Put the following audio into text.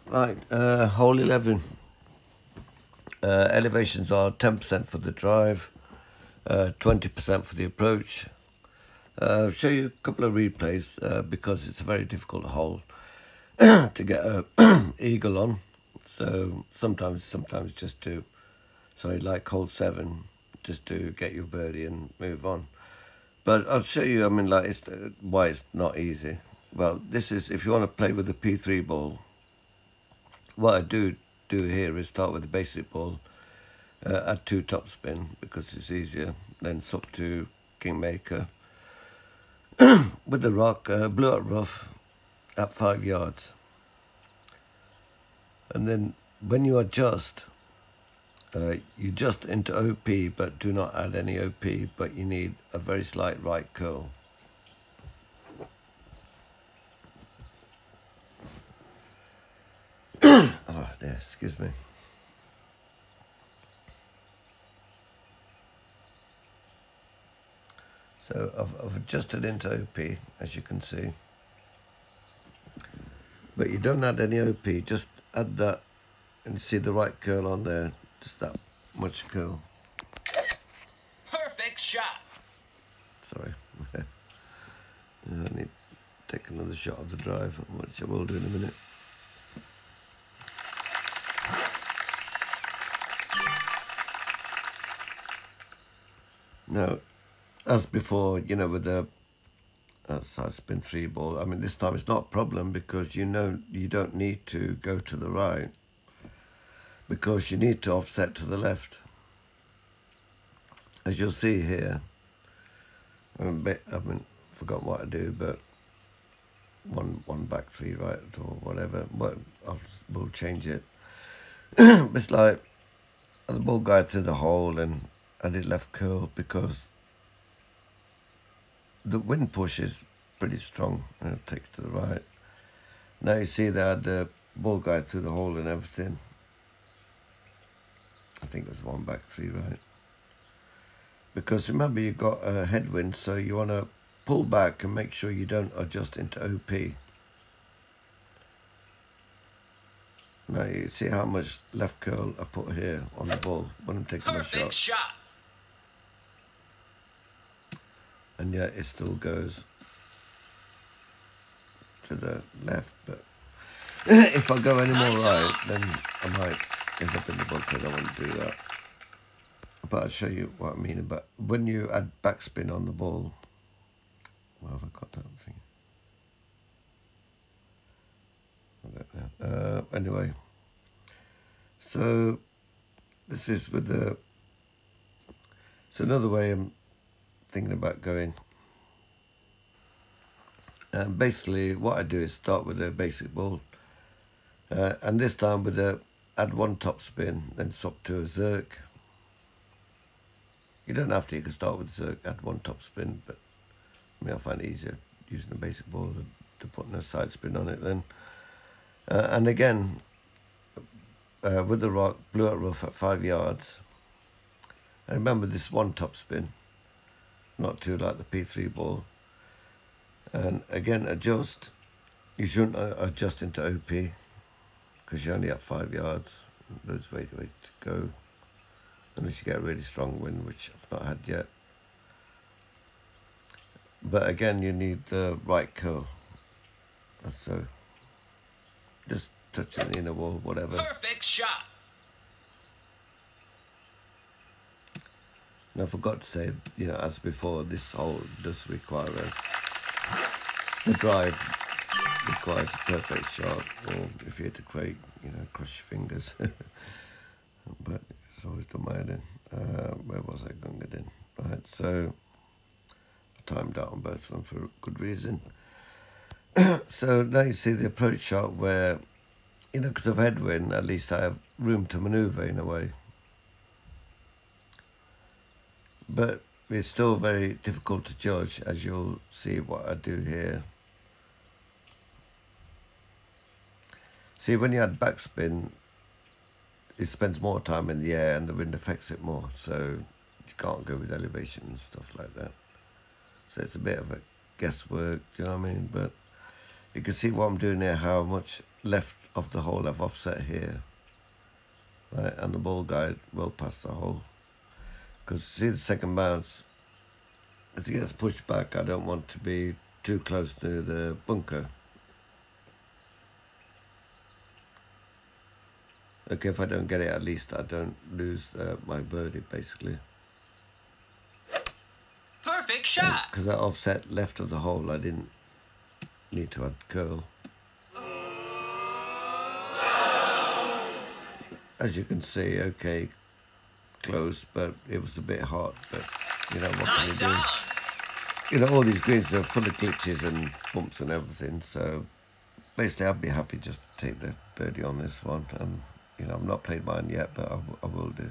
Right, hole 11. Elevations are 10% for the drive, 20% for the approach. I'll show you a couple of replays because it's a very difficult hole to get a eagle on. So sometimes just to, like hole 7, just to get your birdie and move on. But I'll show you, why it's not easy. Well, this is, if you want to play with the P3 ball, what I do here is start with the basic ball, add 2 topspin because it's easier, then swap to Kingmaker. With the rock, blue out rough at 5 yards. And then when you adjust, you adjust into OP, but do not add any OP, but you need a very slight right curl. Oh, there, excuse me. So I've adjusted into OP, as you can see. But you don't add any OP, just add that, and you see the right curl on there, just that much curl. Perfect shot. Sorry. I need to take another shot of the drive, which I will do in a minute. Now, as before, with the side spin 3 ball, this time it's not a problem because you don't need to go to the right because you need to offset to the left. As you'll see here, I haven't forgotten what to do, but one back 3 right or whatever. But we'll change it. It's like the ball guide through the hole and I did left curl because the wind push is pretty strong and it takes to the right. Now you see that the ball guide through the hole and everything. I think it was 1 back 3 right. Because remember you've got a headwind, so you want to pull back and make sure you don't adjust into OP. Now you see how much left curl I put here on the ball when I'm taking my shot. And yet it still goes to the left, but if I go any more right, then I might end up in the bunker. I don't want to do that. But I'll show you what I mean about when you add backspin on the ball. Well, have I got that thing? I don't know. Anyway, so this is with the. It's another way I'm thinking about going. And basically, what I do is start with a basic ball, and this time with a add 1 topspin, then swap to a Zerk. You don't have to. You can start with Zerk, add 1 topspin, but I find it easier using a basic ball to put a side spin on it then. And again, with the rock, blue out rough at 5 yards. And remember this 1 topspin, not too like the P3 ball. And again, adjust. You shouldn't adjust into OP because you're only at 5 yards. There's way to go, unless you get a really strong wind, which I've not had yet. But again, you need the right curl. So just touching the inner wall, whatever. Perfect shot. And I forgot to say, as before, this hole does require the drive requires a perfect shot, or if you hit a crate, cross your fingers. But it's always done my head in. Where was I going to get in? Right, so I timed out on both of them for a good reason. So now you see the approach shot where, because of headwind, at least I have room to maneuver in a way. But it's still very difficult to judge, as you'll see what I do here. See, when you add backspin, it spends more time in the air and the wind affects it more, so you can't go with elevation and stuff like that. So it's a bit of a guesswork, do you know what I mean? But you can see what I'm doing here, how much left of the hole I've offset here, right, and the ball guide well past the hole. Because see the second bounce, as it gets pushed back, I don't want to be too close to the bunker. Okay, if I don't get it, at least I don't lose my birdie, basically. Perfect shot! Because I offset left of the hole, I didn't need to add curl. As you can see, okay, close, but it was a bit hot, but you know, what can you do? You know, all these greens are full of glitches and bumps and everything, so basically I'd be happy just to take the birdie on this one. And you know, I've not played mine yet, but I will do.